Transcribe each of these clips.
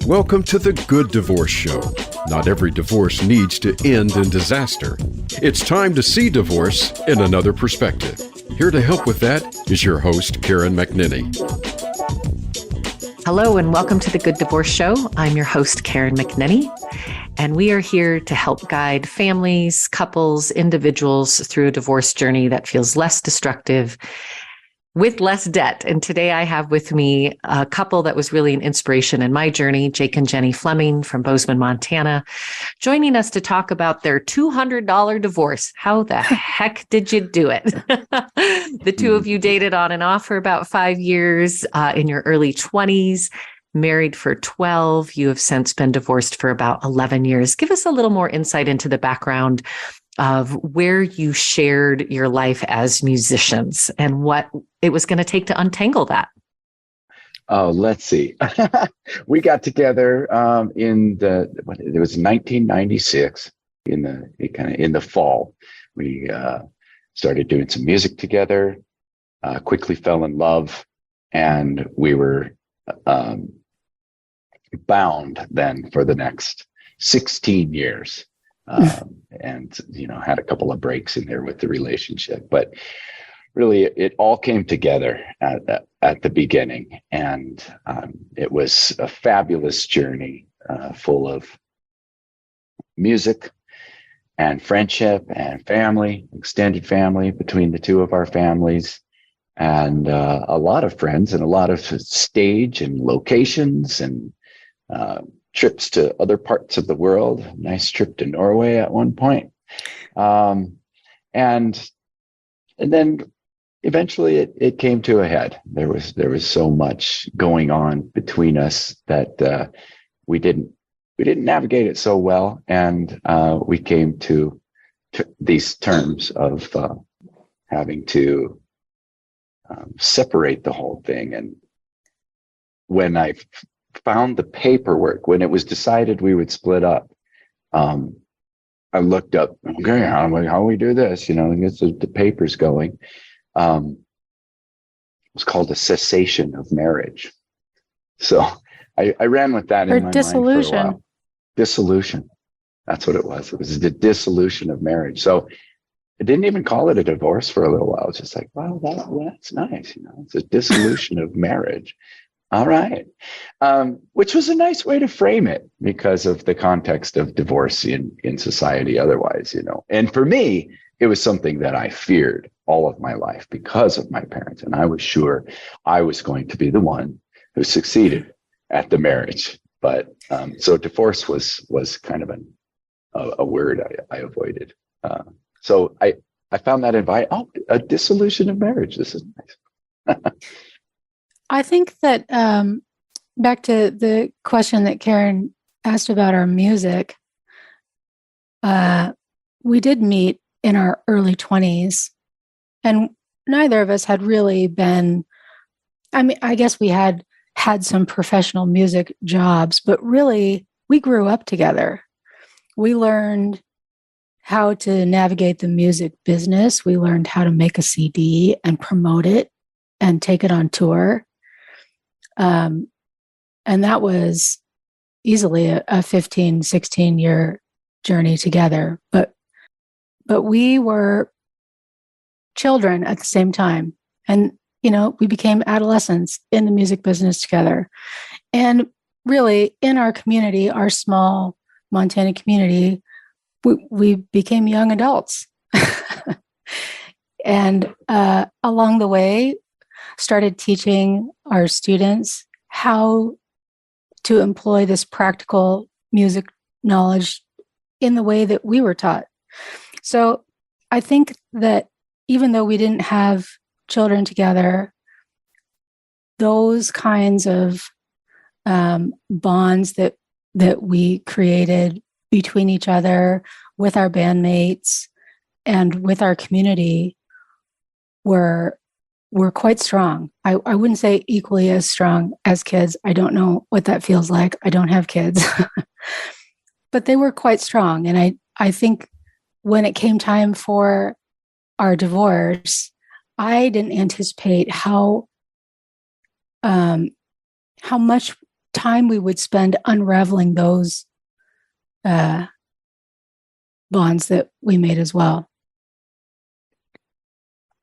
Welcome to the Good Divorce Show. Not every divorce needs to end in disaster. It's time to see divorce in another perspective. Here to help with that is your host, Karen McNinney. Hello and welcome to the Good Divorce Show. I'm your host, Karen McNinney, and we are here to help guide families, couples, individuals through a divorce journey that feels less destructive with less debt. And today I have with me a couple that was really an inspiration in my journey, Jake and Jenny Fleming from Bozeman, Montana, joining us to talk about their $200 divorce. How the heck did you do it? The two of you dated on and off for about 5 years in your early 20s, married for 12. You have since been divorced for about 11 years. Give us a little more insight into the background of where you shared your life as musicians and what it was going to take to untangle that. Oh, let's see. We got together it was 1996 in the fall. We started doing some music together, quickly fell in love, and we were bound then for the next 16 years. And had a couple of breaks in there with the relationship, but really it all came together at the beginning, and it was a fabulous journey full of music and friendship and family, extended family between the two of our families, and a lot of friends and a lot of stage and locations and trips to other parts of the world. A nice trip to Norway at one point. And then eventually it came to a head. There was so much going on between us that we didn't navigate it so well. And we came to these terms of having to separate the whole thing. And when I found the paperwork, when it was decided we would split up, I looked up, okay, how do we do this? And get the papers going. It was called a cessation of marriage. So I ran with that in my mind for a while. Dissolution. That's what it was. It was the dissolution of marriage. So I didn't even call it a divorce for a little while. I was just like, wow, that's nice. It's a dissolution of marriage. All right. Which was a nice way to frame it because of the context of divorce in society otherwise, And for me, it was something that I feared all of my life because of my parents. And I was sure I was going to be the one who succeeded at the marriage. But so divorce was kind of a word I avoided. So I found that a dissolution of marriage. This is nice. I think that back to the question that Karen asked about our music, we did meet in our early 20s, and neither of us had really been, I guess we had some professional music jobs, but really we grew up together. We learned how to navigate the music business. We learned how to make a CD and promote it and take it on tour. And that was easily a 15, 16-year journey together. But we were children at the same time. And, we became adolescents in the music business together. And really, in our community, our small Montana community, we became young adults. And along the way, started teaching our students how to employ this practical music knowledge in the way that we were taught. So I think that even though we didn't have children together, those kinds of bonds that we created between each other, with our bandmates, and with our community were quite strong. I wouldn't say equally as strong as kids. I don't know what that feels like. I don't have kids. But they were quite strong. And I think when it came time for our divorce, I didn't anticipate how how much time we would spend unraveling those bonds that we made as well.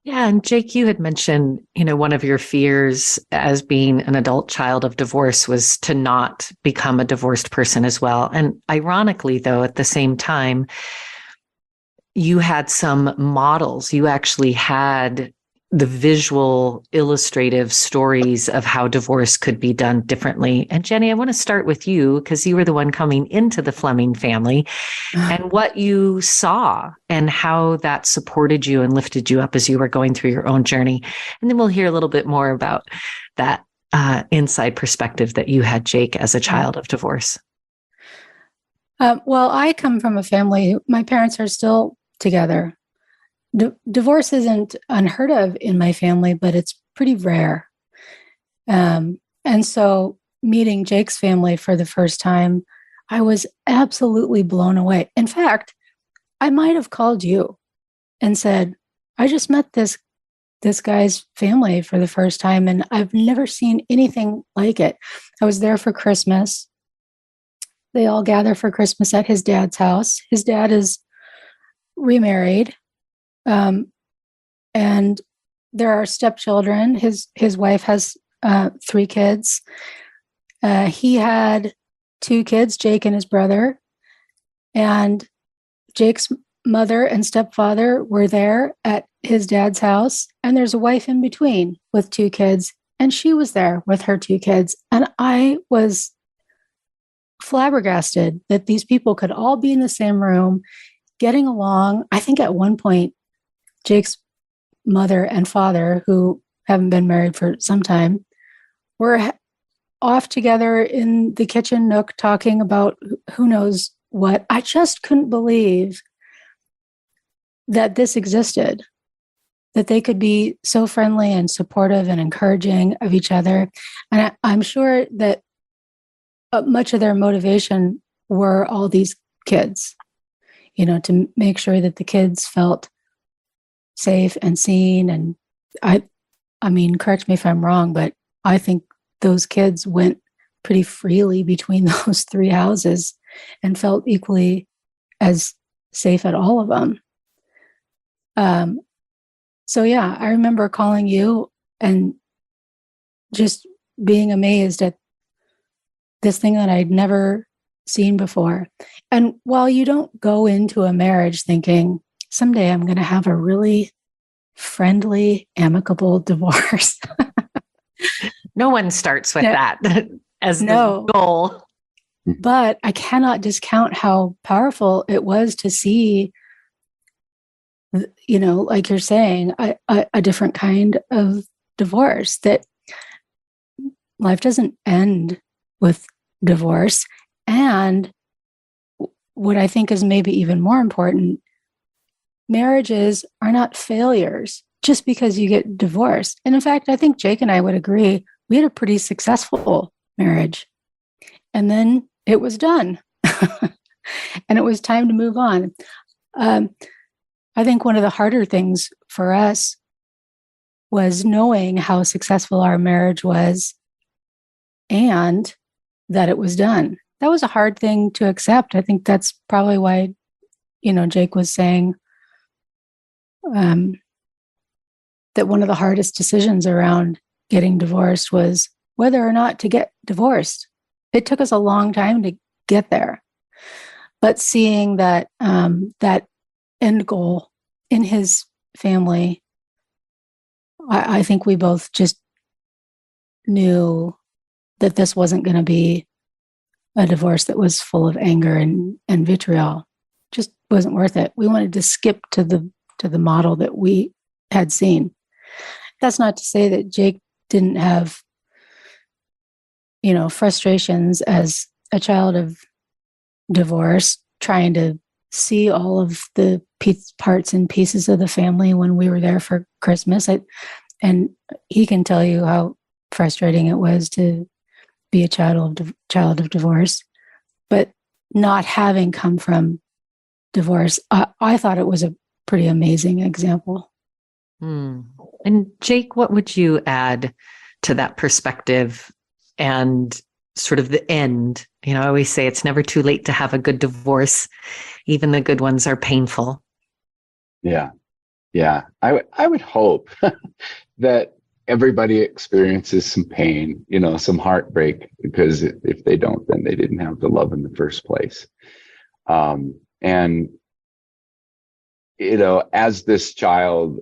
Yeah. And Jake, you had mentioned, one of your fears as being an adult child of divorce was to not become a divorced person as well. And ironically, though, at the same time, you had some models. You actually had the visual illustrative stories of how divorce could be done differently. And Jenny, I want to start with you because you were the one coming into the Fleming family and what you saw and how that supported you and lifted you up as you were going through your own journey. And then we'll hear a little bit more about that inside perspective that you had, Jake, as a child of divorce. Well, I come from a family, my parents are still together. Divorce isn't unheard of in my family, but it's pretty rare. And so meeting Jake's family for the first time, I was absolutely blown away. In fact, I might have called you and said, I just met this guy's family for the first time, and I've never seen anything like it. I was there for Christmas. They all gather for Christmas at his dad's house. His dad is remarried. And there are stepchildren. His wife has 3 kids. He had 2 kids, Jake and his brother. And Jake's mother and stepfather were there at his dad's house. And there's a wife in between with 2 kids. And she was there with her 2 kids. And I was flabbergasted that these people could all be in the same room, getting along. I think at one point, Jake's mother and father, who haven't been married for some time, were off together in the kitchen nook talking about who knows what. I just couldn't believe that this existed, that they could be so friendly and supportive and encouraging of each other. And I'm sure that much of their motivation were all these kids, to make sure that the kids felt safe and seen. And I mean, correct me if I'm wrong, but I think those kids went pretty freely between those 3 houses and felt equally as safe at all of them. So yeah, I remember calling you and just being amazed at this thing that I'd never seen before. And while you don't go into a marriage thinking, someday I'm going to have a really friendly, amicable divorce. No one starts with that as the goal. But I cannot discount how powerful it was to see, like you're saying, a different kind of divorce, that life doesn't end with divorce. And what I think is maybe even more important, marriages are not failures just because you get divorced. And in fact, I think Jake and I would agree, we had a pretty successful marriage. And then it was done. And it was time to move on. I think one of the harder things for us was knowing how successful our marriage was and that it was done. That was a hard thing to accept. I think that's probably why, Jake was saying that one of the hardest decisions around getting divorced was whether or not to get divorced. It took us a long time to get there. But seeing that that end goal in his family, I think we both just knew that this wasn't going to be a divorce that was full of anger and vitriol. Just wasn't worth it. We wanted to skip to the model that we had seen. That's not to say that Jake didn't have, frustrations as a child of divorce, trying to see all of the parts and pieces of the family when we were there for Christmas. And he can tell you how frustrating it was to be a child of divorce. But not having come from divorce, I thought it was a pretty amazing example. And Jake, what would you add to that perspective and sort of the end. You know, I always say it's never too late to have a good divorce. Even the good ones are painful. Yeah. Yeah. I would hope that everybody experiences some pain, you know, some heartbreak, because if they don't, then they didn't have the love in the first place. And, you know, as this child,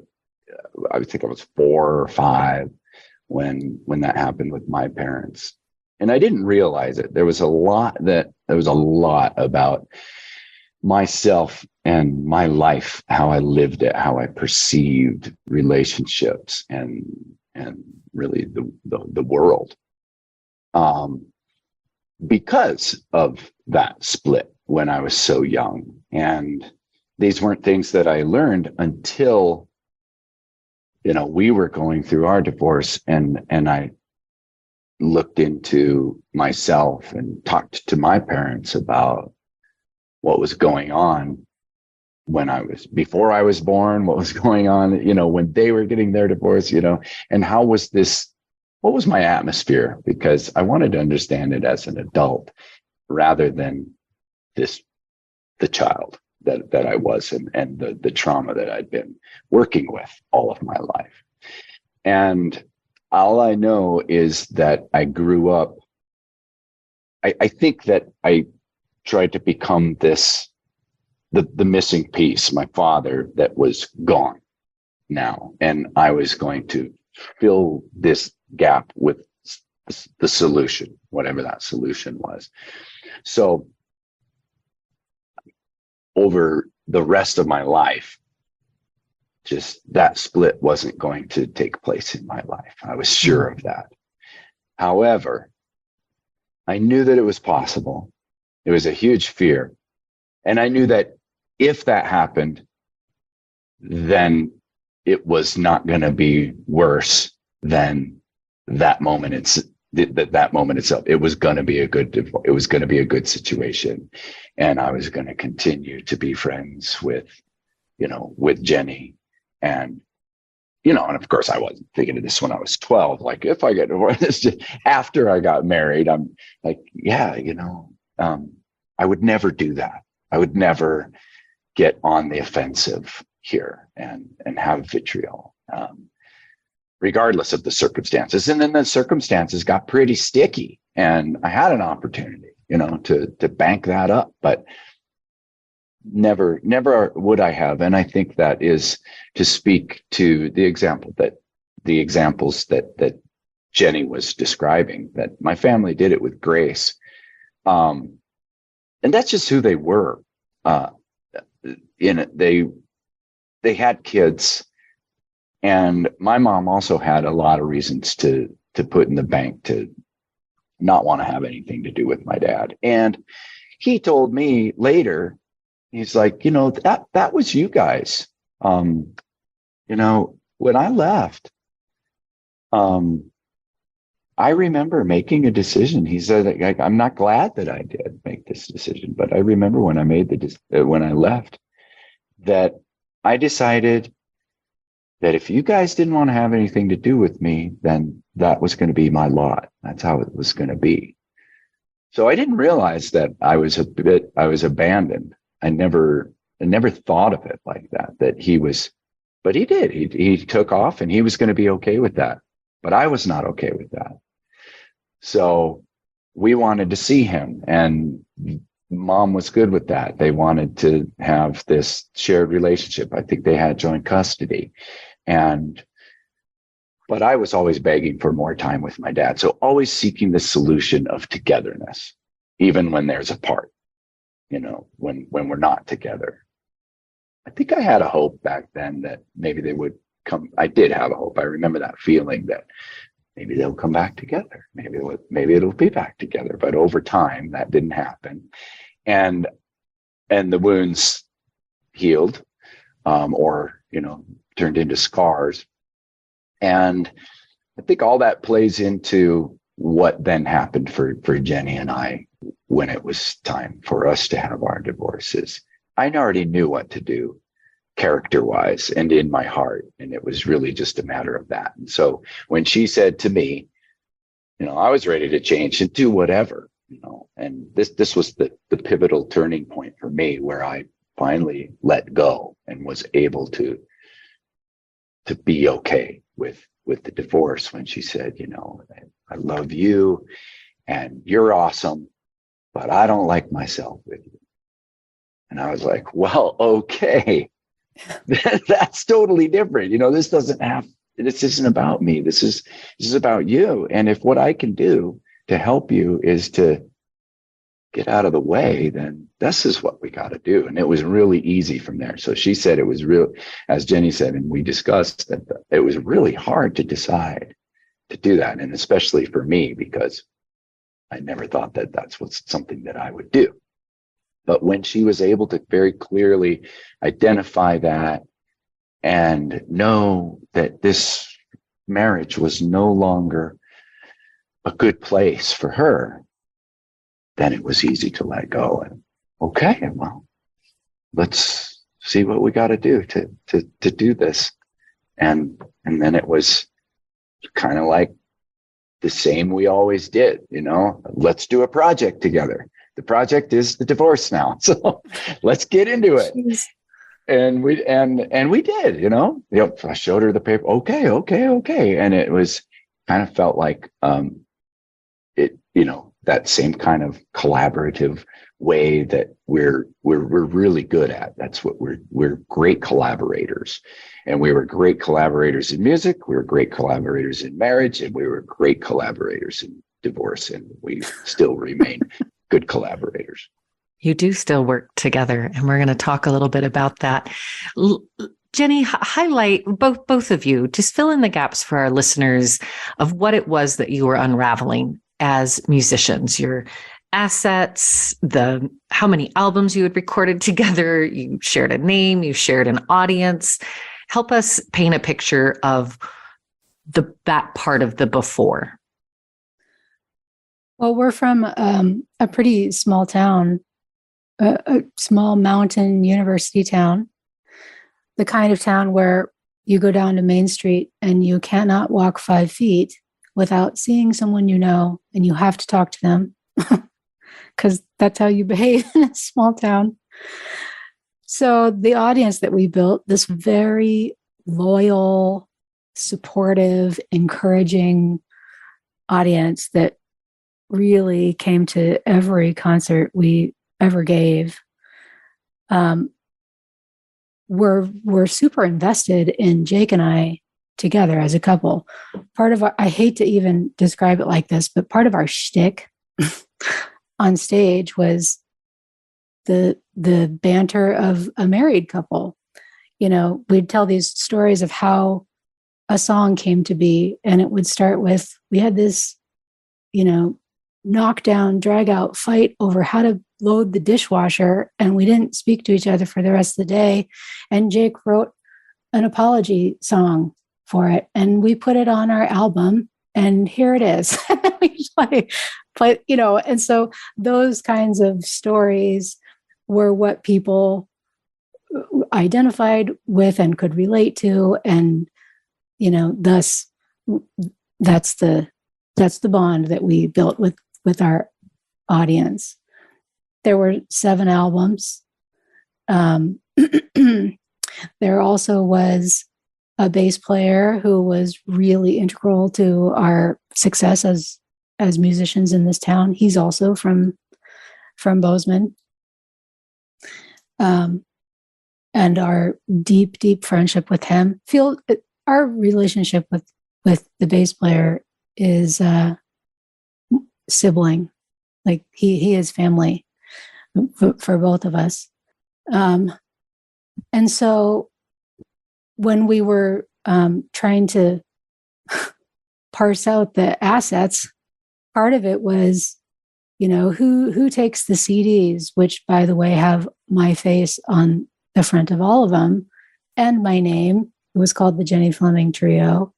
I think I was 4 or 5 when that happened with my parents. And I didn't realize it. There was a lot about myself and my life, how I lived it, how I perceived relationships and really the world. Because of that split when I was so young. And these weren't things that I learned until, you know, we were going through our divorce, and I looked into myself and talked to my parents about what was going on before I was born, what was going on, you know, when they were getting their divorce, you know, and what was my atmosphere? Because I wanted to understand it as an adult rather than the child that I was, and the trauma that I'd been working with all of my life. And all I know is that I grew up, I think that I tried to become the missing piece, my father that was gone now. And I was going to fill this gap with the solution, whatever that solution was. So over the rest of my life, just that split wasn't going to take place in my life. I was sure of that. However, I knew that it was possible. It was a huge fear. And I knew that if that happened, then it was not going to be worse than that moment. That moment itself. It was going to be it was going to be a good situation. And I was going to continue to be friends with Jenny. And, you know, and of course I wasn't thinking of this when I was 12, like if I get divorced. After I got married, I'm like, yeah, you know, I would never do that. I would never get on the offensive here and have vitriol, regardless of the circumstances. And then the circumstances got pretty sticky, and I had an opportunity, you know, to bank that up, but never would I have. And I think that is to speak to the examples that Jenny was describing, that my family did it with grace. And that's just who they were. They had kids, and my mom also had a lot of reasons to put in the bank to not want to have anything to do with my dad. And he told me later, he's like, you know, that was you guys. You know, when I left, I remember making a decision. He said, I'm not glad that I did make this decision, but I remember when I when I left, that I decided that if you guys didn't want to have anything to do with me, then that was going to be my lot. That's how it was going to be. So I didn't realize that I was abandoned. I never thought of it like that he was, but he did. He took off, and he was going to be okay with that. But I was not okay with that. So we wanted to see him, and Mom was good with that. They wanted to have this shared relationship. I think they had joint custody. But I was always begging for more time with my dad. So always seeking the solution of togetherness, even when there's a part, you know, when we're not together. I think I had a hope back then that maybe they would come. I did have a hope. I remember that feeling that maybe they'll come back together. Maybe it'll be back together. But over time, that didn't happen. And the wounds healed, or, you know, turned into scars. And I think all that plays into what then happened for Jenny and I when it was time for us to have our divorces. I already knew what to do character-wise and in my heart, and it was really just a matter of that. And so when she said to me, I was ready to change and do whatever, and this was the pivotal turning point for me, where I finally let go and was able to be okay with the divorce, when she said, I love you and you're awesome, but I don't like myself with you. And I was like, well, okay, that's totally different. This isn't about me. This is about you. And if what I can do to help you is to get out of the way, then this is what we got to do. And it was really easy from there. So she said it was real, as Jenny said, and we discussed, that it was really hard to decide to do that. And especially for me, because I never thought that that's something that I would do. But when she was able to very clearly identify that and know that this marriage was no longer a good place for her, then it was easy to let go. And okay, well, let's see what we got to do to do this. And then it was kind of like the same we always did, let's do a project together. The project is the divorce now. So let's get into it. Jeez. And we did, I showed her the paper. Okay. And it was kind of felt like, that same kind of collaborative way that we're really good at. That's what we're great collaborators. And we were great collaborators in music. We were great collaborators in marriage, and we were great collaborators in divorce. And we still remain good collaborators. You do still work together, and we're going to talk a little bit about that. Jenny, highlight both of you, just fill in the gaps for our listeners of what it was that you were unraveling as musicians, your assets, how many albums you had recorded together. You shared a name, you shared an audience. Help us paint a picture of that part of the before. Well, we're from a pretty small town, a small mountain university town, the kind of town where you go down to Main Street and you cannot walk 5 feet without seeing someone and you have to talk to them because that's how you behave in a small town. So the audience that we built, this very loyal, supportive, encouraging audience that really came to every concert we ever gave, were super invested in Jake and I together as a couple. Part of I hate to even describe it like this, but part of our shtick on stage was the banter of a married couple. We'd tell these stories of how a song came to be, and it would start with, we had this, knockdown, drag out fight over how to load the dishwasher, and we didn't speak to each other for the rest of the day. And Jake wrote an apology song for it, and we put it on our album, and here it is. We play, and so those kinds of stories were what people identified with and could relate to, and thus that's the bond that we built with our audience. There were 7 albums. There also was a bass player who was really integral to our success as musicians in this town. He's also from Bozeman. And our deep friendship with him. Our relationship with the bass player is sibling. Like he is family for both of us. And so when we were trying to parse out the assets, part of it was, who takes the CDs, which, by the way, have my face on the front of all of them and my name. It was called the Jenny Fleming Trio.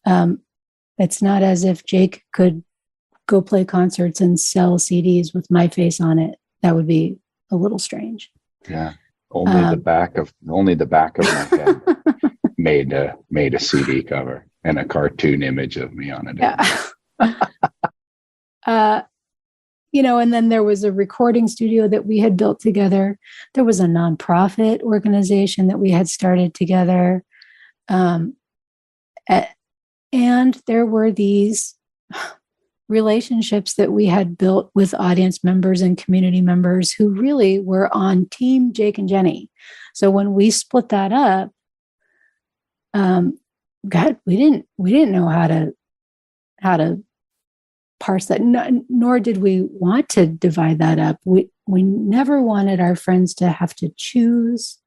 It's not as if Jake could go play concerts and sell CDs with my face on it. That would be a little strange. Yeah. Only the back of my head made a CD cover and a cartoon image of me on it. Yeah. And then there was a recording studio that we had built together. There was a nonprofit organization that we had started together. And there were these relationships that we had built with audience members and community members who really were on team Jake and Jenny. So when we split that up, God, we didn't know how to parse that, nor did we want to divide that up. We never wanted our friends to have to choose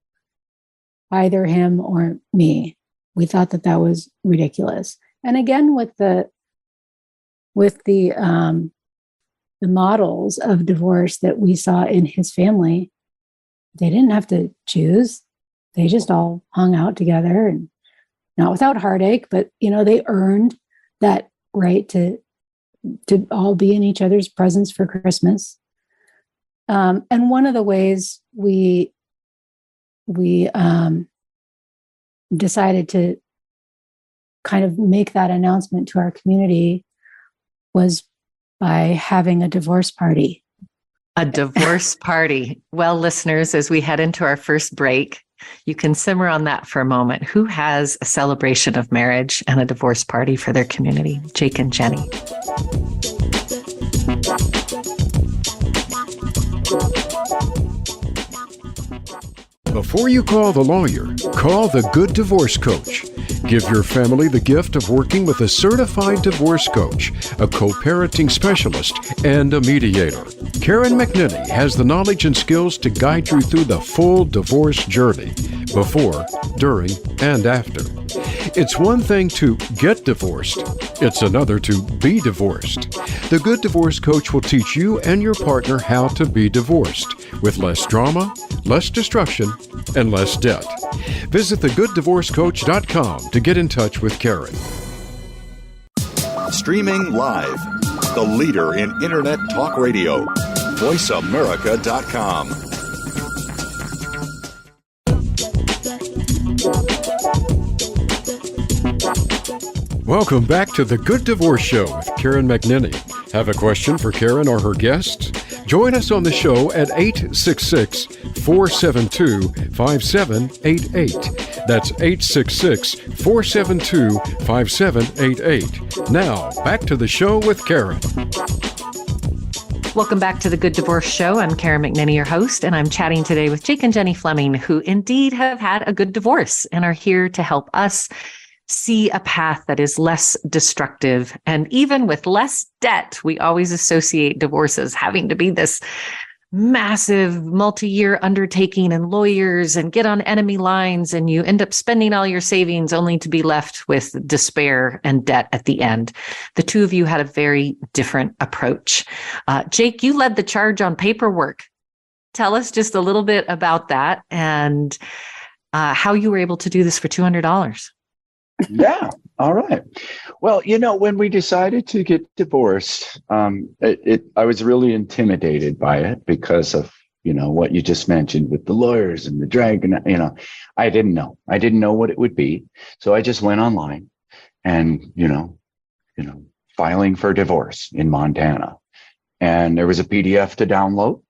either him or me. We thought that was ridiculous. And again, with the models of divorce that we saw in his family, they didn't have to choose. They just all hung out together, and not without heartache, but they earned that right to all be in each other's presence for Christmas. And one of the ways we decided to kind of make that announcement to our community was by having a divorce party. A divorce party. Well, listeners, as we head into our first break, you can simmer on that for a moment. Who has a celebration of marriage and a divorce party for their community? Jake and Jenny. Before you call the lawyer, call the Good Divorce Coach. Give your family the gift of working with a certified divorce coach, a co-parenting specialist, and a mediator. Karen McNinney has the knowledge and skills to guide you through the full divorce journey, before, during, and after. It's one thing to get divorced. It's another to be divorced. The Good Divorce Coach will teach you and your partner how to be divorced with less drama, less destruction, and less debt. Visit thegooddivorcecoach.com to get in touch with Karen. Streaming live, the leader in Internet talk radio, voiceamerica.com. Welcome back to The Good Divorce Show with Karen McNinney. Have a question for Karen or her guests? Join us on the show at 866-472-5788. That's 866-472-5788. Now, back to the show with Karen. Welcome back to the Good Divorce Show. I'm Karen McNinney, your host, and I'm chatting today with Jake and Jenny Fleming, who indeed have had a good divorce and are here to help us see a path that is less destructive. And even with less debt, we always associate divorces having to be this massive multi-year undertaking and lawyers and get on enemy lines, and you end up spending all your savings only to be left with despair and debt at the end. The two of you had a very different approach. Jake, you led the charge on paperwork. Tell us just a little bit about that and how you were able to do this for $200. Yeah. All right. Well, when we decided to get divorced, I was really intimidated by it because of, what you just mentioned with the lawyers and the dragon. I didn't know what it would be. So I just went online and, filing for divorce in Montana. And there was a PDF to download.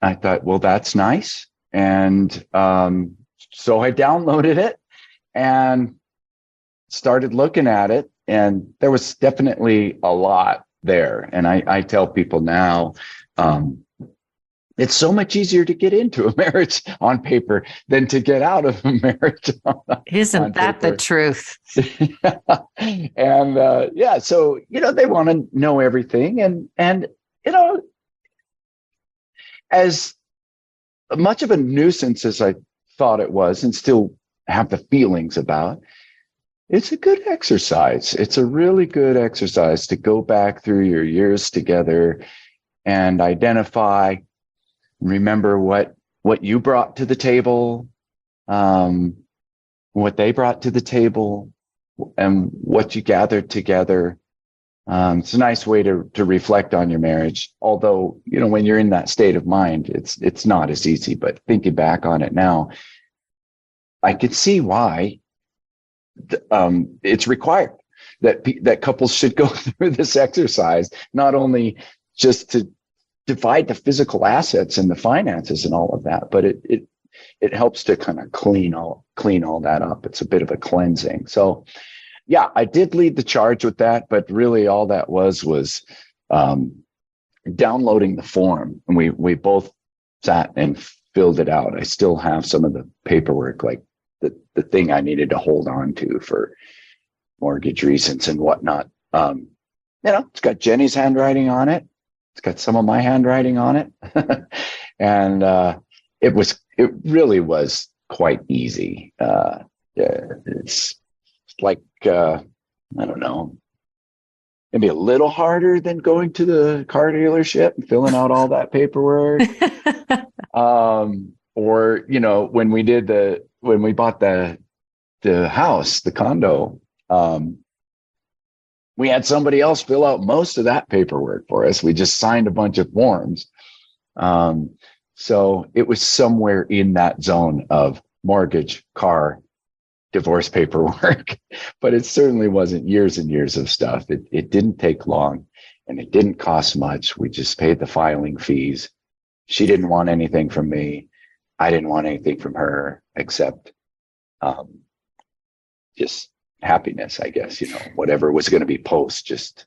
I thought, well, that's nice. And so I downloaded it and started looking at it, and there was definitely a lot there. And I tell people now, it's so much easier to get into a marriage on paper than to get out of a marriage. Isn't that the truth? And so they want to know everything, and as much of a nuisance as I thought it was, and still have the feelings about. It's a good exercise. It's a really good exercise to go back through your years together and identify, remember what you brought to the table, what they brought to the table, and what you gathered together. It's a nice way to reflect on your marriage. Although, when you're in that state of mind, it's not as easy. But thinking back on it now, I could see why. It's required that couples should go through this exercise, not only just to divide the physical assets and the finances and all of that, but it helps to kind of clean all that up. It's a bit of a cleansing. So yeah, I did lead the charge with that, but really all that was downloading the form, and we both sat and filled it out. I still have some of the paperwork, like the thing I needed to hold on to for mortgage reasons and whatnot. It's got Jenny's handwriting on it. It's got some of my handwriting on it. And it really was quite easy. It's like, I don't know, maybe a little harder than going to the car dealership and filling out all that paperwork. Or, when we bought the house, the condo, we had somebody else fill out most of that paperwork for us. We just signed a bunch of forms. So it was somewhere in that zone of mortgage, car, divorce paperwork, but it certainly wasn't years and years of stuff. It didn't take long, and it didn't cost much. We just paid the filing fees. She didn't want anything from me. I didn't want anything from her except just happiness, I guess, whatever was going to be post, just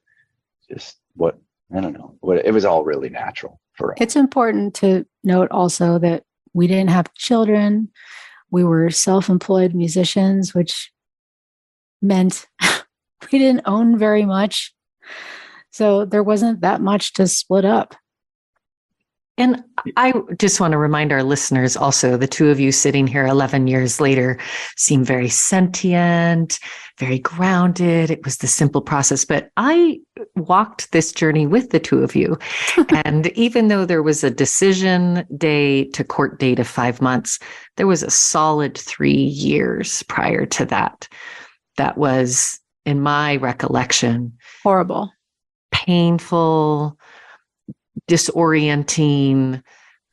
what, I don't know, what, it was all really natural for us. It's important to note also that we didn't have children. We were self-employed musicians, which meant we didn't own very much. So there wasn't that much to split up. And I just want to remind our listeners also, the two of you sitting here 11 years later seem very sentient, very grounded. It was the simple process. But I walked this journey with the two of you. And even though there was a decision day to court date of 5 months, there was a solid 3 years prior to that. That was, in my recollection, horrible, painful, disorienting,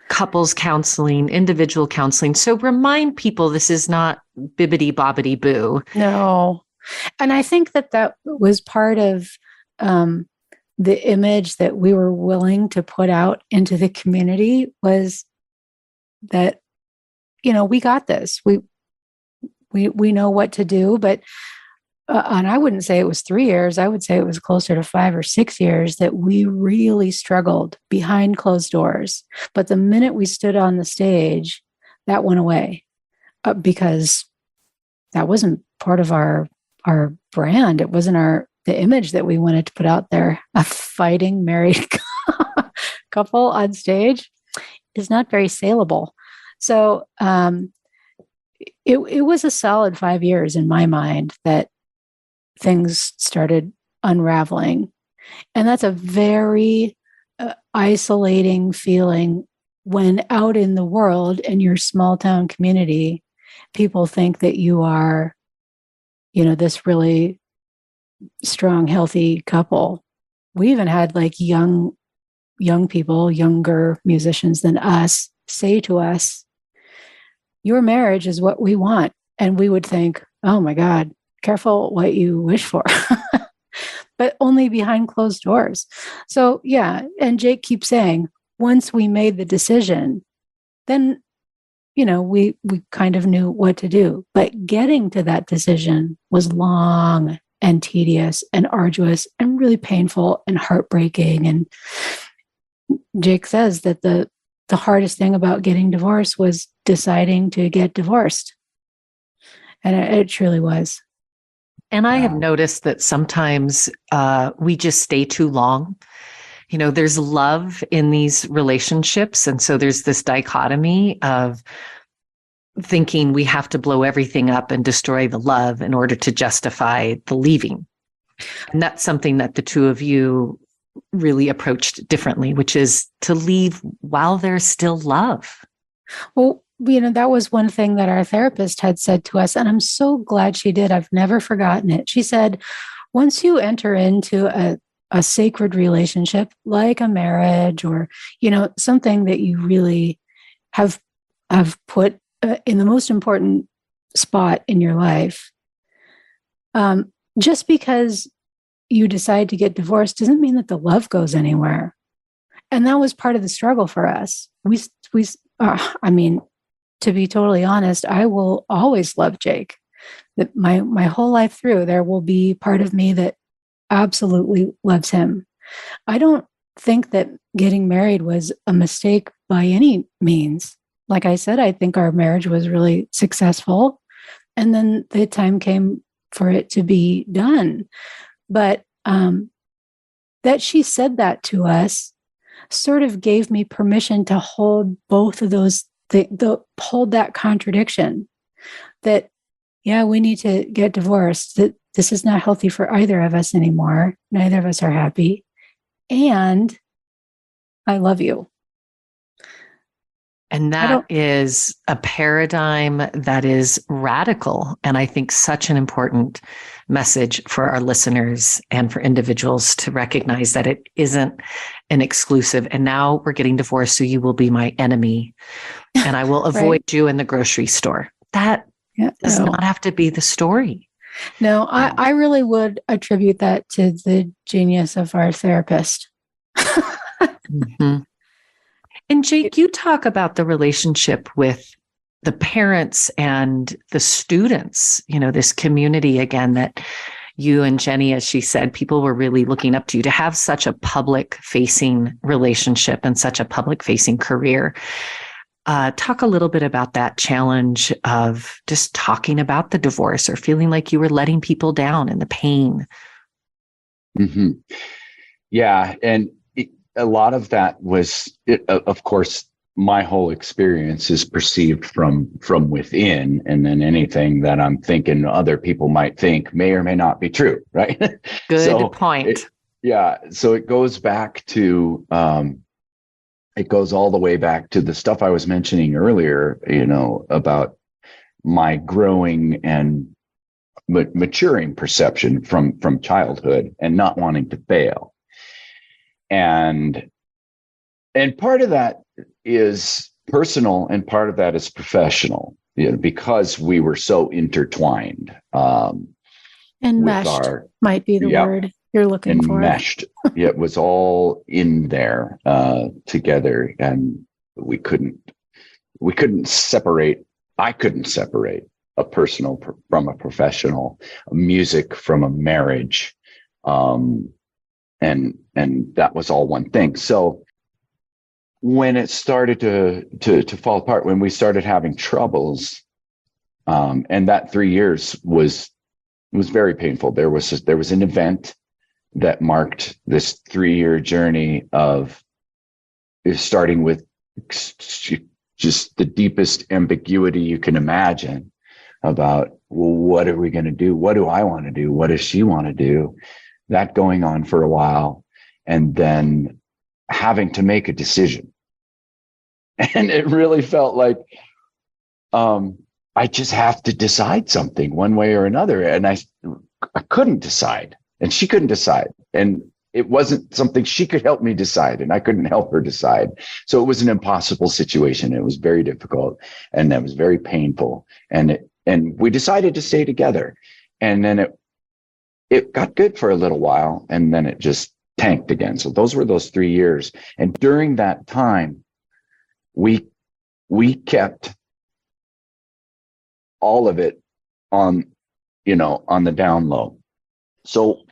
couples counseling, individual counseling. So remind people this is not bibbity bobbity boo. No. And I think that was part of the image that we were willing to put out into the community, was that, we got this. We know what to do, but and I wouldn't say it was 3 years. I would say it was closer to 5 or 6 years that we really struggled behind closed doors. But the minute we stood on the stage, that went away because that wasn't part of our brand. It wasn't the image that we wanted to put out there. A fighting married couple on stage is not very saleable. So it was a solid 5 years in my mind that things started unraveling. And that's a very isolating feeling when out in the world in your small town community, people think that you are, this really strong, healthy couple. We even had like young people, younger musicians than us, say to us, your marriage is what we want. And we would think, oh my God, careful what you wish for, but only behind closed doors. So yeah. And Jake keeps saying, once we made the decision, then, we kind of knew what to do, but getting to that decision was long and tedious and arduous and really painful and heartbreaking. And Jake says that the hardest thing about getting divorced was deciding to get divorced. And it truly was. And I have noticed that sometimes we just stay too long. There's love in these relationships. And so there's this dichotomy of thinking we have to blow everything up and destroy the love in order to justify the leaving. And that's something that the two of you really approached differently, which is to leave while there's still love. Well, that was one thing that our therapist had said to us, and I'm so glad she did. I've never forgotten it. She said, once you enter into a sacred relationship, like a marriage or, something that you really have put in the most important spot in your life, just because you decide to get divorced doesn't mean that the love goes anywhere. And that was part of the struggle for us. I mean, to be totally honest, I will always love Jake. That my whole life through, there will be part of me that absolutely loves him. I don't think that getting married was a mistake by any means. Like I said, I think our marriage was really successful. And then the time came for it to be done. But that she said that to us sort of gave me permission to hold both of those, hold that contradiction that, yeah, we need to get divorced, that this is not healthy for either of us anymore. Neither of us are happy. And I love you. And that is a paradigm that is radical. And I think such an important message for our listeners and for individuals to recognize that it isn't an exclusive. And now we're getting divorced, so you will be my enemy. And I will avoid you in the grocery store. That does not have to be the story. No, I really would attribute that to the genius of our therapist. Mm-hmm. And Jake, you talk about the relationship with the parents and the students, this community again, that you and Jenny, as she said, people were really looking up to you to have such a public facing relationship and such a public facing career. Talk a little bit about that challenge of just talking about the divorce or feeling like you were letting people down and the pain. Mm-hmm. Yeah. And a lot of that was, of course, my whole experience is perceived from within, and then anything that I'm thinking other people might think may or may not be true, right? Good point. So it goes back to, it goes all the way back to the stuff I was mentioning earlier, about my growing and maturing perception from childhood and not wanting to fail. And part of that is personal and part of that is professional, because we were so intertwined. And meshed might be the word you're looking for. Meshed. It was all in there together, and we couldn't separate. I couldn't separate a personal from a professional, music from a marriage. And that was all one thing. So when it started to fall apart, when we started having troubles, and that 3 years was very painful. There was an event that marked this 3-year journey of starting with just the deepest ambiguity you can imagine about, well, what are we going to do? What do I want to do? What does she want to do? That going on for a while, and then having to make a decision. And it really felt like I just have to decide something one way or another. And I couldn't decide, and she couldn't decide. And it wasn't something she could help me decide, and I couldn't help her decide. So it was an impossible situation. It was very difficult, and that was very painful. And we decided to stay together. And then it got good for a little while, and then it just tanked again. So those were those 3 years. And during that time, we kept all of it on the down low. So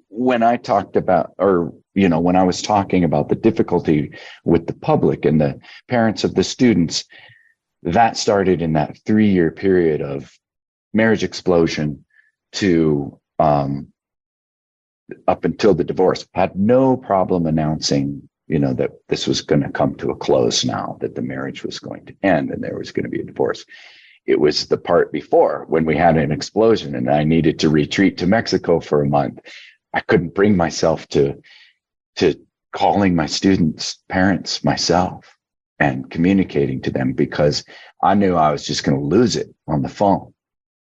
when I talked about, when I was talking about the difficulty with the public and the parents of the students, that started in that 3-year period of marriage explosion to up until the divorce. Had no problem announcing, that this was going to come to a close now, that the marriage was going to end and there was going to be a divorce. It was the part before, when we had an explosion and I needed to retreat to Mexico for a month. I couldn't bring myself to calling my students' parents myself and communicating to them, because I knew I was just going to lose it on the phone.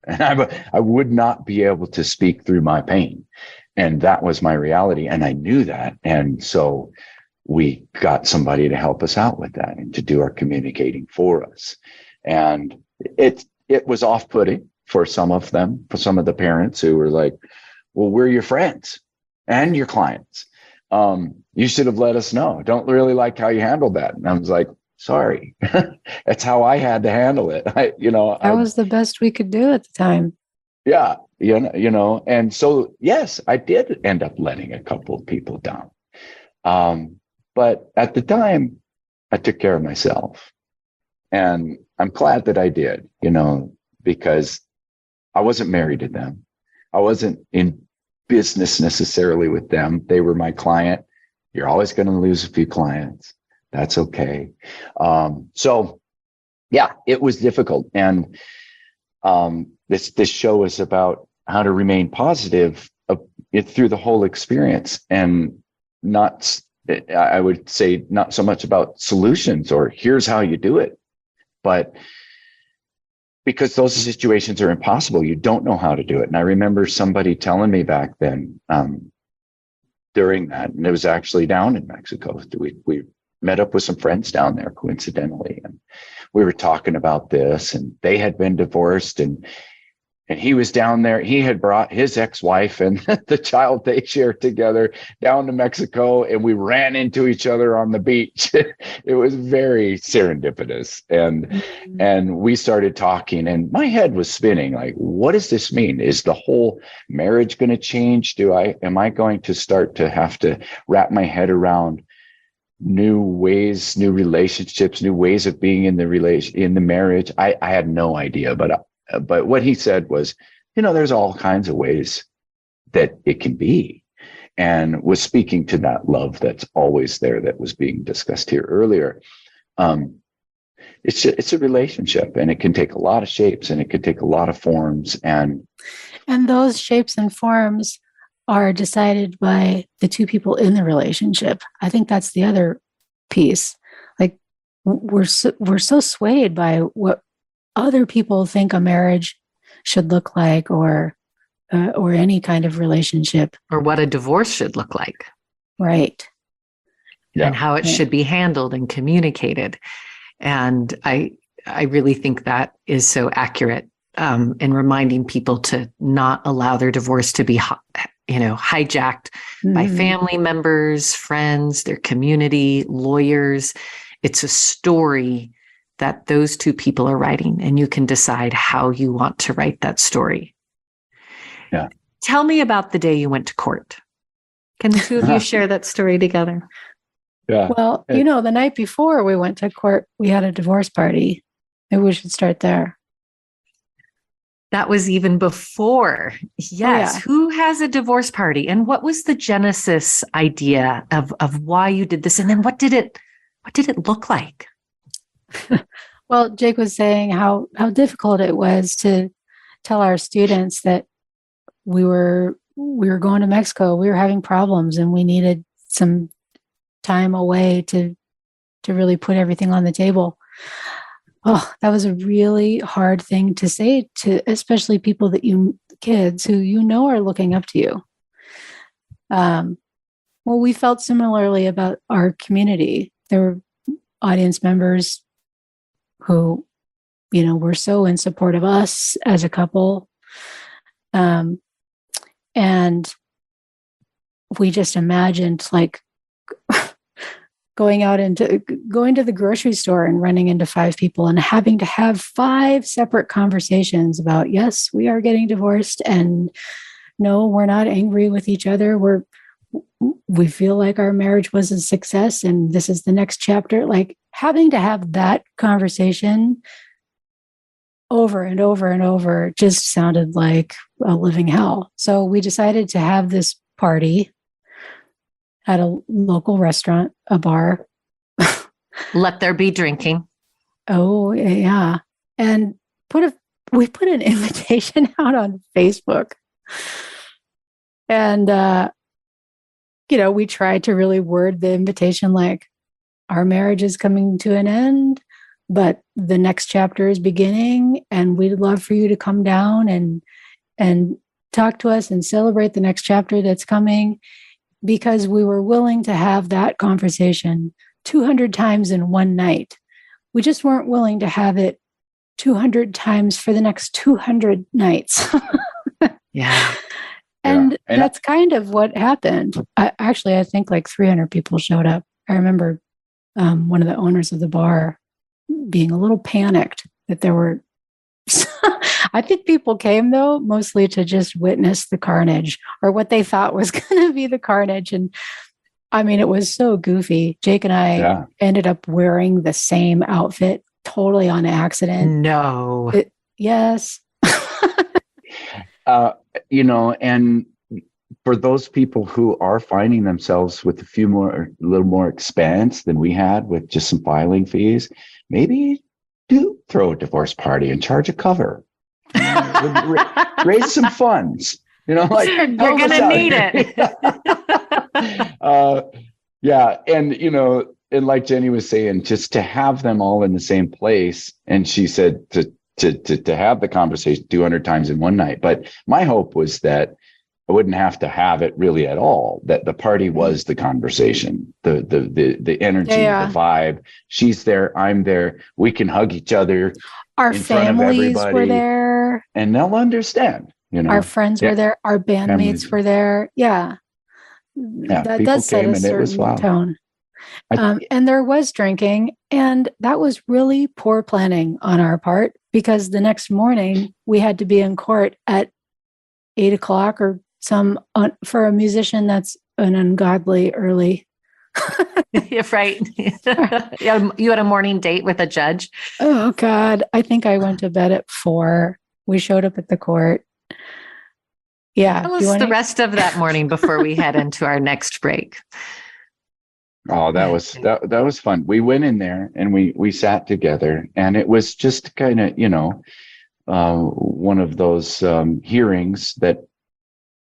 And I would not be able to speak through my pain. And that was my reality. And I knew that. And so we got somebody to help us out with that and to do our communicating for us. And it was off-putting for some of them, for some of the parents who were like, well, we're your friends and your clients. You should have let us know. Don't really like how you handled that. And I was like, sorry, that's how I had to handle it. That was the best we could do at the time. Yeah. And so, yes, I did end up letting a couple of people down. But at the time, I took care of myself. And I'm glad that I did, because I wasn't married to them. I wasn't in business necessarily with them. They were my client. You're always going to lose a few clients. That's okay. So yeah, it was difficult. And this show is about how to remain positive through the whole experience, and not, I would say, not so much about solutions or here's how you do it, but because those situations are impossible. You don't know how to do it. And I remember somebody telling me back then, during that, and it was actually down in Mexico. We met up with some friends down there coincidentally, and we were talking about this, and they had been divorced, and he was down there. He had brought his ex-wife and the child they shared together down to Mexico, and we ran into each other on the beach. It was very serendipitous. And we started talking, and my head was spinning. Like, what does this mean? Is the whole marriage going to change? Am I going to start to have to wrap my head around new ways, new relationships, new ways of being in the marriage? I had no idea, but what he said was, there's all kinds of ways that it can be, and was speaking to that love that's always there that was being discussed here earlier. It's a relationship, and it can take a lot of shapes, and it can take a lot of forms, and those shapes and forms are decided by the two people in the relationship. I think that's the other piece. Like, we're so swayed by what other people think a marriage should look like, or any kind of relationship, or what a divorce should look like, right? Yeah. And how it should be handled and communicated. And I really think that is so accurate in reminding people to not allow their divorce to be hijacked by family members, friends, their community, lawyers. It's a story that those two people are writing, and you can decide how you want to write that story. Yeah. Tell me about the day you went to court. Can the two of you share that story together? Yeah. Well, the night before we went to court, we had a divorce party. Maybe we should start there. That was even before. Yes. Oh, yeah. Who has a divorce party? And what was the genesis idea of why you did this? And then what did it look like? Well, Jake was saying how difficult it was to tell our students that we were going to Mexico. We were having problems, and we needed some time away to really put everything on the table. Oh, that was a really hard thing to say to, especially people kids who are looking up to you. Well, we felt similarly about our community. There were audience members who, were so in support of us as a couple. And we just imagined, like, going to the grocery store and running into 5 people and having to have 5 separate conversations about, yes, we are getting divorced, and no, we're not angry with each other. We feel like our marriage was a success, and this is the next chapter. Like, having to have that conversation over and over and over just sounded like a living hell. So we decided to have this party at a local restaurant, a bar. Let there be drinking. Oh, yeah. And we put an invitation out on Facebook. And, we tried to really word the invitation like, our marriage is coming to an end, but the next chapter is beginning, and we'd love for you to come down and talk to us and celebrate the next chapter that's coming, because we were willing to have that conversation 200 times in one night. We just weren't willing to have it 200 times for the next 200 nights. Yeah. And And that's kind of what happened. I think like 300 people showed up. I remember one of the owners of the bar being a little panicked that there were. I think people came though mostly to just witness the carnage, or what they thought was going to be the carnage. And I mean, it was so goofy. Jake and I ended up wearing the same outfit totally on accident. No. Yes. And for those people who are finding themselves with a little more expense than we had with just some filing fees, maybe do throw a divorce party and charge a cover. Raise some funds. Like you're going to need it. And like Jenny was saying, just to have them all in the same place. And she said to have the conversation 200 times in one night. But my hope was that I wouldn't have to have it really at all, that the party was the conversation, the energy, the vibe. She's there, I'm there. We can hug each other. Our families were there. And they'll understand. Our friends were there. Our bandmates were there. Yeah. That does set a certain tone. And there was drinking, and that was really poor planning on our part, because the next morning we had to be in court at 8:00 or for a musician. That's an ungodly early. You're right. You had a morning date with a judge. Oh God. I think I went to bed at 4:00. We showed up at the court. Yeah. Tell us the rest of that morning before we head into our next break. Oh, that was fun. We went in there and we sat together, and it was just kind of, one of those hearings that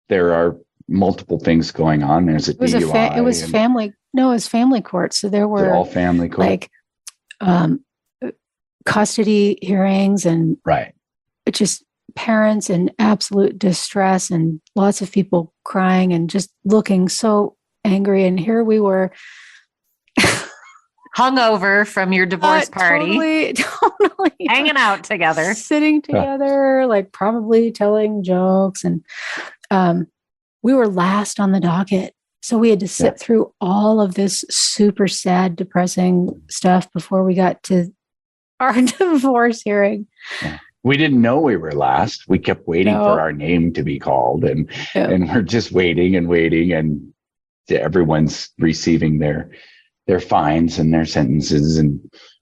there are multiple things going on. There's a DUI. It was family. No, it was family court. So there were all family court, like custody hearings, and just parents in absolute distress, and lots of people crying and just looking so angry. And here we were, hungover from your divorce party, totally hanging out together, sitting together, like probably telling jokes. And we were last on the docket. So we had to sit through all of this super sad, depressing stuff before we got to our divorce hearing. Yeah. We didn't know we were last. We kept waiting for our name to be called, and we're just waiting, and everyone's receiving their fines and their sentences, and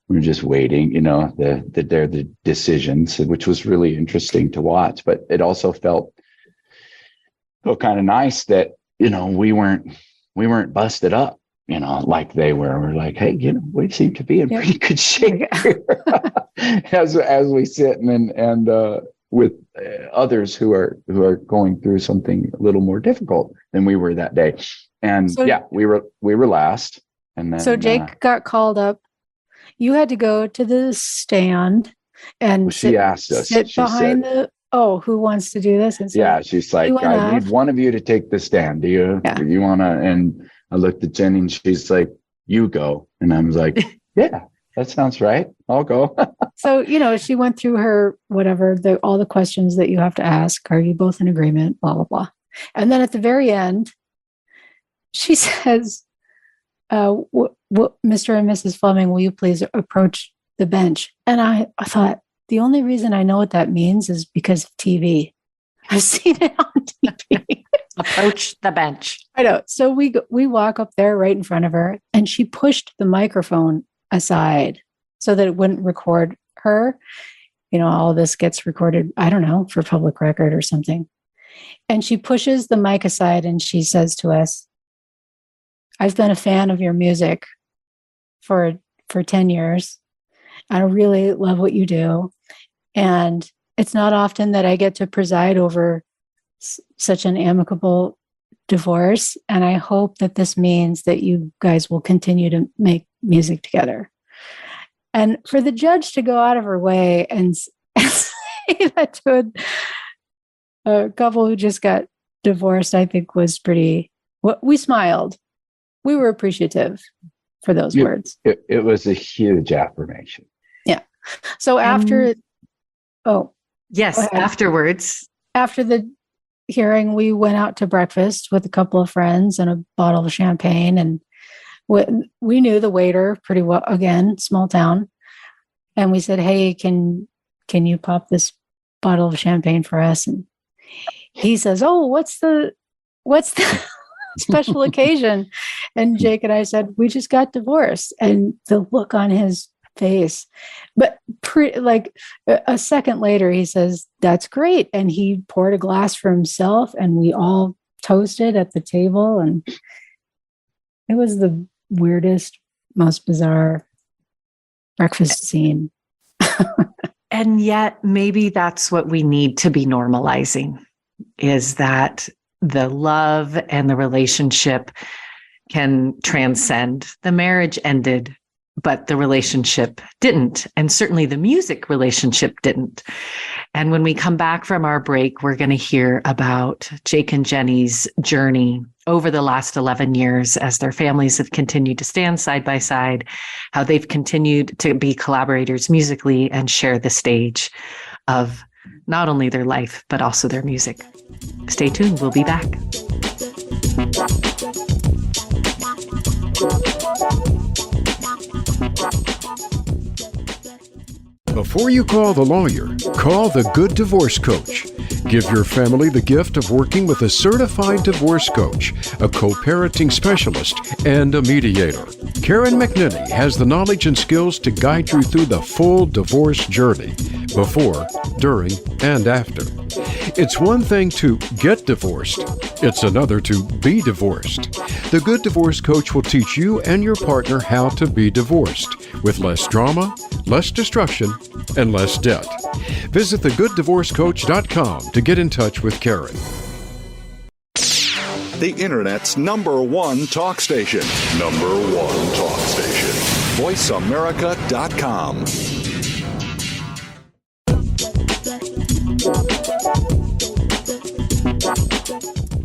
we're just waiting, the decisions, which was really interesting to watch. But it also felt kind of nice that, we weren't busted up, like they were. We're like, hey, we seem to be in pretty good shape here. as we sit and with others who are going through something a little more difficult than we were that day. And we were last. And then, so Jake got called up. You had to go to the stand, and she asked us, sit behind who wants to do this? And so she's like, I need one of you to take the stand. Do you want to? And I looked at Jenny, and she's like, you go. And I was like, yeah, that sounds right. I'll go. So, she went through her, whatever, all the questions that you have to ask. Are you both in agreement? Blah, blah, blah. And then at the very end, she says, Mr. and Mrs. Fleming, will you please approach the bench? And I thought, the only reason I know what that means is because of TV. I've seen it on TV. Approach the bench. I know. So we walk up there right in front of her, and she pushed the microphone aside so that it wouldn't record her. All this gets recorded, I don't know, for public record or something. And she pushes the mic aside, and she says to us, I've been a fan of your music for 10 years. I really love what you do. And it's not often that I get to preside over such an amicable divorce. And I hope that this means that you guys will continue to make music together. And for the judge to go out of her way and say that to a couple who just got divorced, I think was pretty, we smiled. We were appreciative for those words. It was a huge affirmation. Yeah. So after, yes, afterwards, after the hearing, we went out to breakfast with a couple of friends and a bottle of champagne. And we knew the waiter pretty well, again, small town. And we said, hey, can you pop this bottle of champagne for us? And he says, oh, what's the special occasion? And Jake and I said, we just got divorced. And the look on his face, but like a second later, he says, that's great. And he poured a glass for himself, and we all toasted at the table. And it was the weirdest, most bizarre breakfast scene. And yet maybe that's what we need to be normalizing, is that the love and the relationship can transcend. The marriage ended, but the relationship didn't. And certainly the music relationship didn't. And when we come back from our break, we're going to hear about Jake and Jenny's journey over the last 11 years as their families have continued to stand side by side, how they've continued to be collaborators musically and share the stage of not only their life, but also their music. Stay tuned. We'll be back. Before you call the lawyer, call the Good Divorce Coach. Give your family the gift of working with a certified divorce coach, a co-parenting specialist, and a mediator. Karen McNinney has the knowledge and skills to guide you through the full divorce journey, before, during, and after. It's one thing to get divorced. It's another to be divorced. The Good Divorce Coach will teach you and your partner how to be divorced with less drama, less destruction, and less debt. Visit thegooddivorcecoach.com to get in touch with Karen. The Internet's #1 talk station. #1 talk station. VoiceAmerica.com.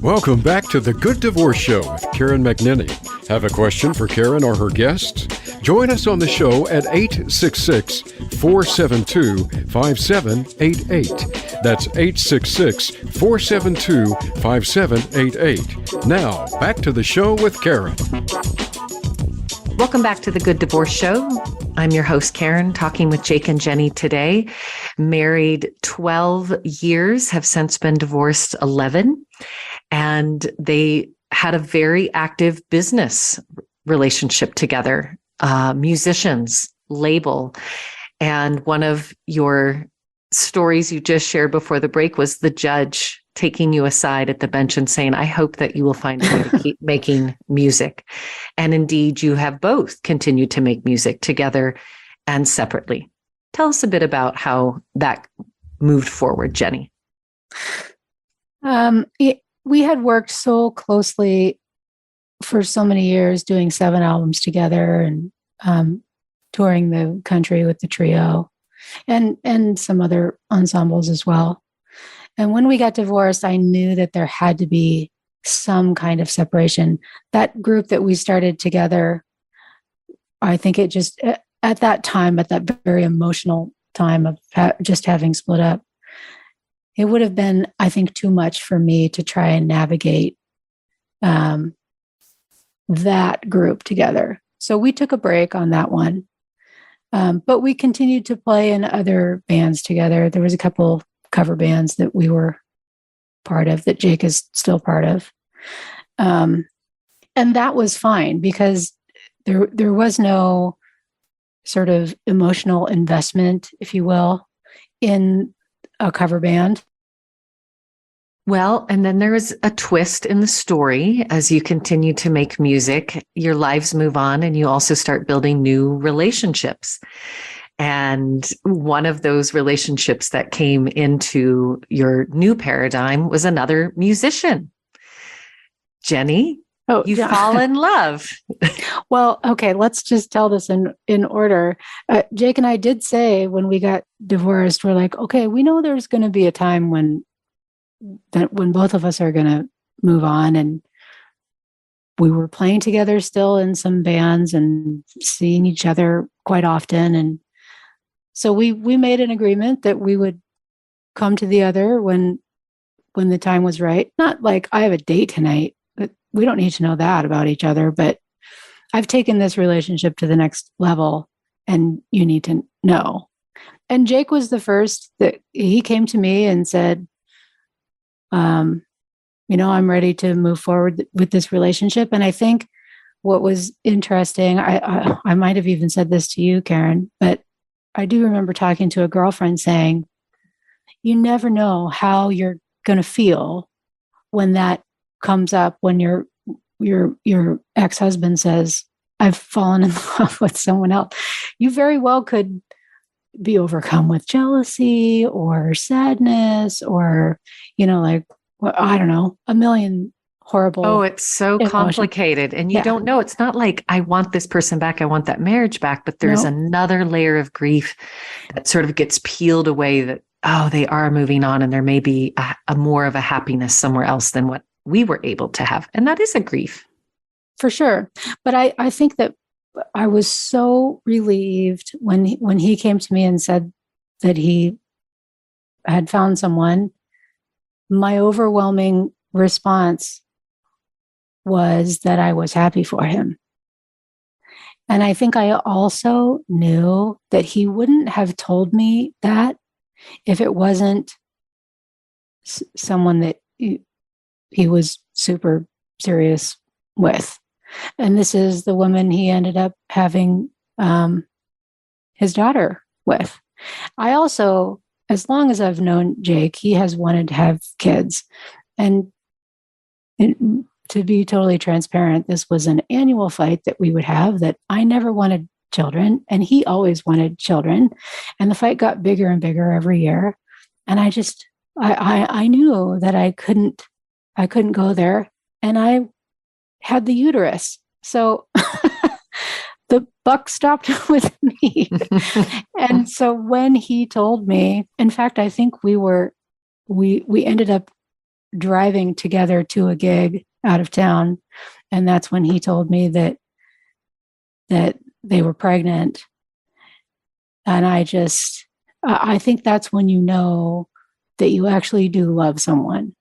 Welcome back to the Good Divorce Show with Karen McNinney. Have a question for Karen or her guests? Join us on the show at 866-472-5788. That's 866-472-5788. Now, back to the show with Karen. Welcome back to the Good Divorce Show. I'm your host, Karen, talking with Jake and Jenny today. Married 12 years, have since been divorced 11. And they had a very active business relationship together, musicians, label. And one of your stories you just shared before the break was the judge taking you aside at the bench and saying, I hope that you will find a way to keep making music. And indeed, you have both continued to make music together and separately. Tell us a bit about how that moved forward, Jenny. We had worked so closely for so many years, doing 7 albums together and touring the country with the trio and some other ensembles as well. And when we got divorced, I knew that there had to be some kind of separation. That group that we started together, I think it just, at that time, at that very emotional time of just having split up, it would have been, I think, too much for me to try and navigate that group together. So we took a break on that one. But we continued to play in other bands together. There was a couple cover bands that we were part of, that Jake is still part of. And that was fine because there was no sort of emotional investment, if you will, in a cover band. Well, and then there is a twist in the story. As you continue to make music, your lives move on and you also start building new relationships. And one of those relationships that came into your new paradigm was another musician. Jenny, you fall in love. Well, okay, let's just tell this in order. Jake and I did say when we got divorced, we're like, okay, we know there's going to be a time when both of us are going to move on. And we were playing together still in some bands and seeing each other quite often. And so we made an agreement that we would come to the other when when the time was right. Not like I have a date tonight, but we don't need to know that about each other. But I've taken this relationship to the next level and you need to know. And Jake was the first that he came to me and said, I'm ready to move forward with this relationship. And I think what was interesting, I might have even said this to you, Karen, but I do remember talking to a girlfriend saying, you never know how you're going to feel when that comes up, when your ex-husband says, I've fallen in love with someone else. You very well could be overcome with jealousy or sadness or, I don't know, a million horrible. Oh, it's so emotions. complicated. And you don't know. It's not like I want this person back. I want that marriage back. But there's another layer of grief that sort of gets peeled away that, they are moving on and there may be a more of a happiness somewhere else than what we were able to have. And that is a grief. For sure. But I think that I was so relieved when he came to me and said that he had found someone. My overwhelming response was that I was happy for him. And I think I also knew that he wouldn't have told me that if it wasn't someone that he was super serious with. And this is the woman he ended up having his daughter with. I also, as long as I've known Jake, he has wanted to have kids. And to be totally transparent, this was an annual fight that we would have, that I never wanted children and he always wanted children. And the fight got bigger and bigger every year. And I knew that I couldn't go there. And I had the uterus. So the buck stopped with me. And so when he told me, in fact, I think we ended up driving together to a gig out of town. And that's when he told me that they were pregnant. And I think that's when you know that you actually do love someone.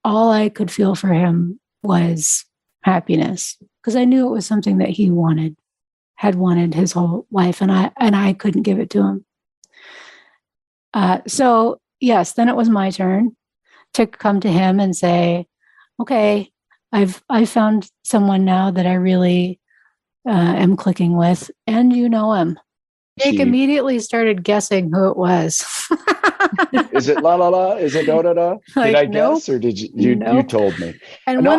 All I could feel for him was happiness, because I knew it was something that he had wanted his whole life, and I couldn't give it to him. So yes, then it was my turn to come to him and say, okay, I've found someone now that I really am clicking with, and you know him. Jake immediately started guessing who it was. Is it la la la? Is it da da da? Did I guess, or did you told me? And no,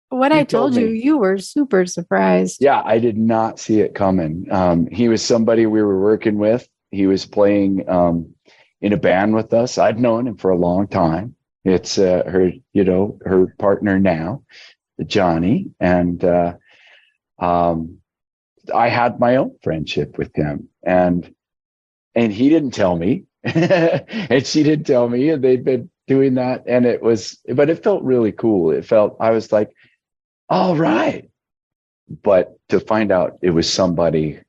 when I told you, you were super surprised. Yeah, I did not see it coming. He was somebody we were working with. He was playing in a band with us. I'd known him for a long time. It's her partner now, Johnny, and I had my own friendship with him, and he didn't tell me, and she didn't tell me, and they'd been doing that, and but it felt really cool. I was like, all right. But to find out it was somebody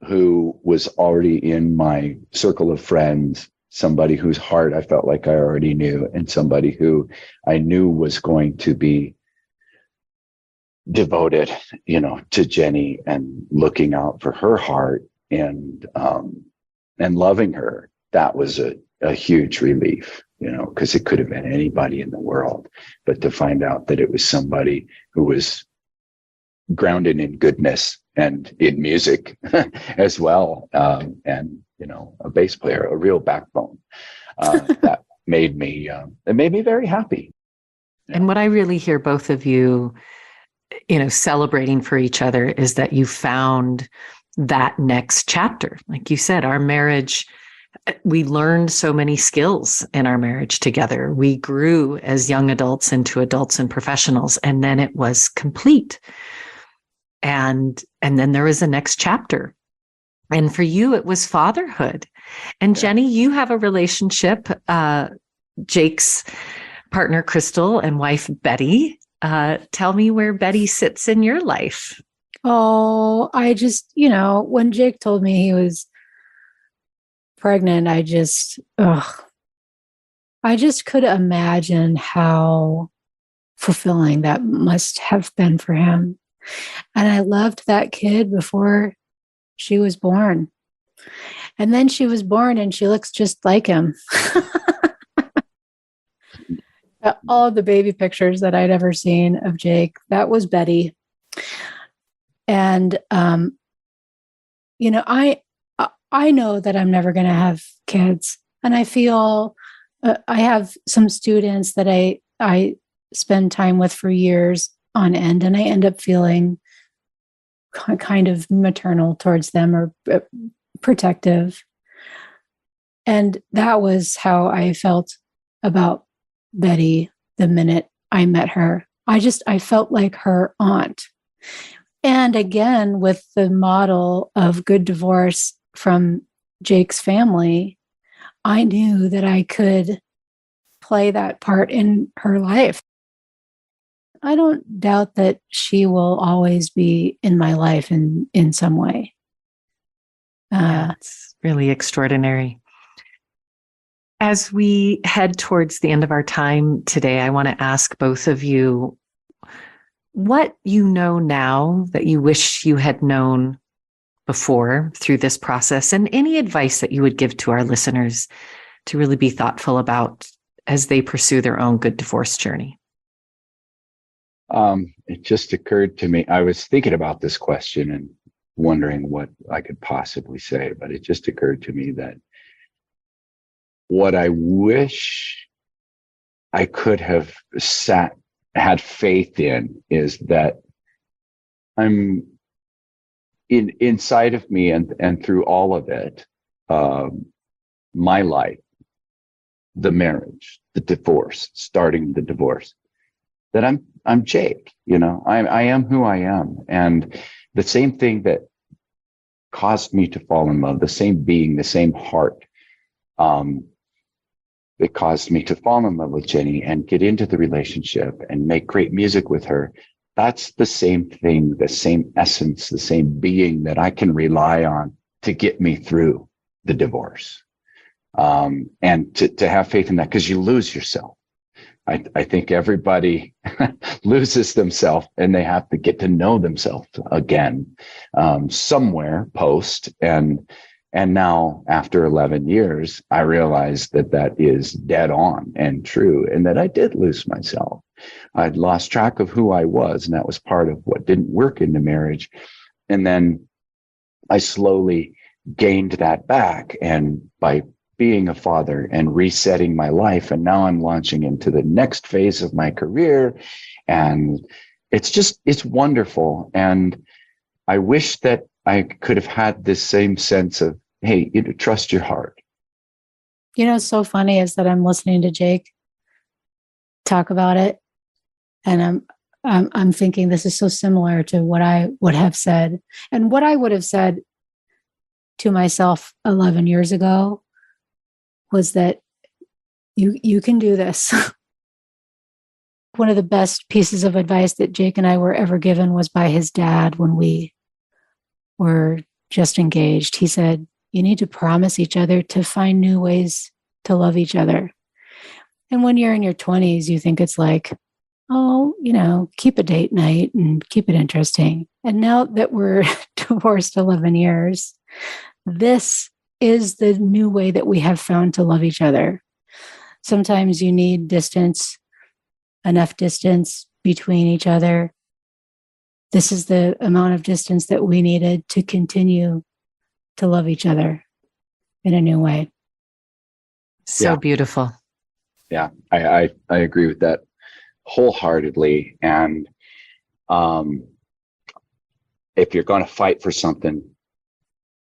who was already in my circle of friends, somebody whose heart I felt like I already knew, and somebody who I knew was going to be devoted, to Jenny and looking out for her heart and loving her. That was a huge relief, because it could have been anybody in the world, but to find out that it was somebody who was grounded in goodness and in music as well. And, a bass player, a real backbone, that made me very happy. And what I really hear both of you, celebrating for each other is that you found that next chapter. Like you said, our marriage, we learned so many skills in our marriage together. We grew as young adults into adults and professionals, and then it was complete. And then there was a next chapter. And for you, it was fatherhood. And yeah. Jenny, you have a relationship, Jake's partner, Crystal, and wife, Betty. Tell me where Betty sits in your life. Oh, I just, when Jake told me he was pregnant, I just could imagine how fulfilling that must have been for him. And I loved that kid before she was born. And then she was born and she looks just like him. All of the baby pictures that I'd ever seen of Jake, that was Betty. And, I know that I'm never going to have kids. And I feel I have some students that I spend time with for years on end, and I end up feeling kind of maternal towards them or protective. And that was how I felt about Betty the minute I met her. I felt like her aunt. And again, with the model of good divorce from Jake's family, I knew that I could play that part in her life. I don't doubt that she will always be in my life in some way. It's really extraordinary. As we head towards the end of our time today, I want to ask both of you what you know now that you wish you had known before through this process, and any advice that you would give to our listeners to really be thoughtful about as they pursue their own good divorce journey. It just occurred to me, I was thinking about this question and wondering what I could possibly say, but it just occurred to me that what I wish I could have had faith in is that I'm inside of me and through all of it, my life, the marriage, the divorce, starting the divorce, that I'm Jake, I am who I am. And the same thing that caused me to fall in love, the same being, the same heart, that caused me to fall in love with Jenny and get into the relationship and make great music with her. That's the same thing, the same essence, the same being that I can rely on to get me through the divorce. And to have faith in that, because you lose yourself. I think everybody loses themselves and they have to get to know themselves again somewhere post. And now after 11 years, I realized that is dead on and true, and that I did lose myself. I'd lost track of who I was, and that was part of what didn't work in the marriage. And then I slowly gained that back, and by being a father and resetting my life, and now I'm launching into the next phase of my career, and it's wonderful. And I wish that I could have had this same sense of, hey, trust your heart. What's so funny is that I'm listening to Jake talk about it, and I'm thinking this is so similar to what I would have said, and what I would have said to myself 11 years ago was that you can do this. One of the best pieces of advice that Jake and I were ever given was by his dad when we were just engaged. He said, you need to promise each other to find new ways to love each other. And when you're in your 20s, you think it's like, keep a date night and keep it interesting. And now that we're divorced 11 years, this is the new way that we have found to love each other. Sometimes you need distance, enough distance between each other. This is the amount of distance that we needed to continue to love each other in a new way. So beautiful. Yeah, I agree with that wholeheartedly. And if you're going to fight for something,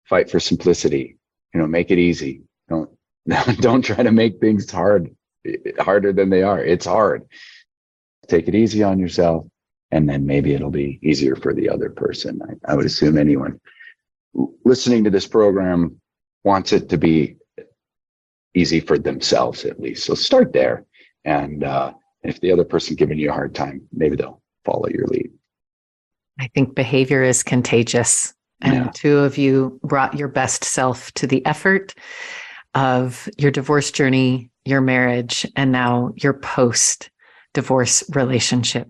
fight for simplicity. Make it easy. Don't try to make things harder than they are. It's hard. Take it easy on yourself, and then maybe it'll be easier for the other person. I would assume anyone listening to this program wants it to be easy for themselves, at least. So start there. And if the other person giving you a hard time, maybe they'll follow your lead. I think behavior is contagious. And the two of you brought your best self to the effort. of your divorce journey, your marriage, and now your post-divorce relationship.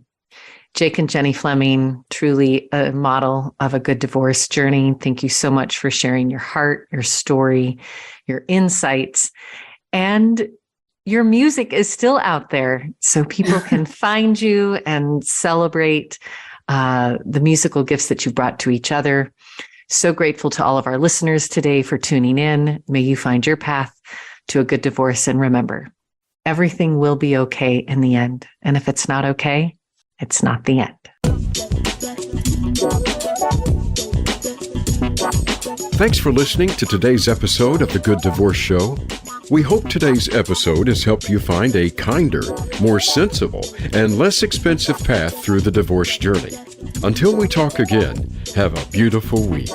Jake and Jenny Fleming, truly a model of a good divorce journey. Thank you so much for sharing your heart, your story, your insights, and your music is still out there so people can find you and celebrate the musical gifts that you've brought to each other. So grateful to all of our listeners today for tuning in. May you find your path to a good divorce. And remember, everything will be okay in the end. And if it's not okay, it's not the end. Thanks for listening to today's episode of The Good Divorce Show. We hope today's episode has helped you find a kinder, more sensible, and less expensive path through the divorce journey. Until we talk again, have a beautiful week.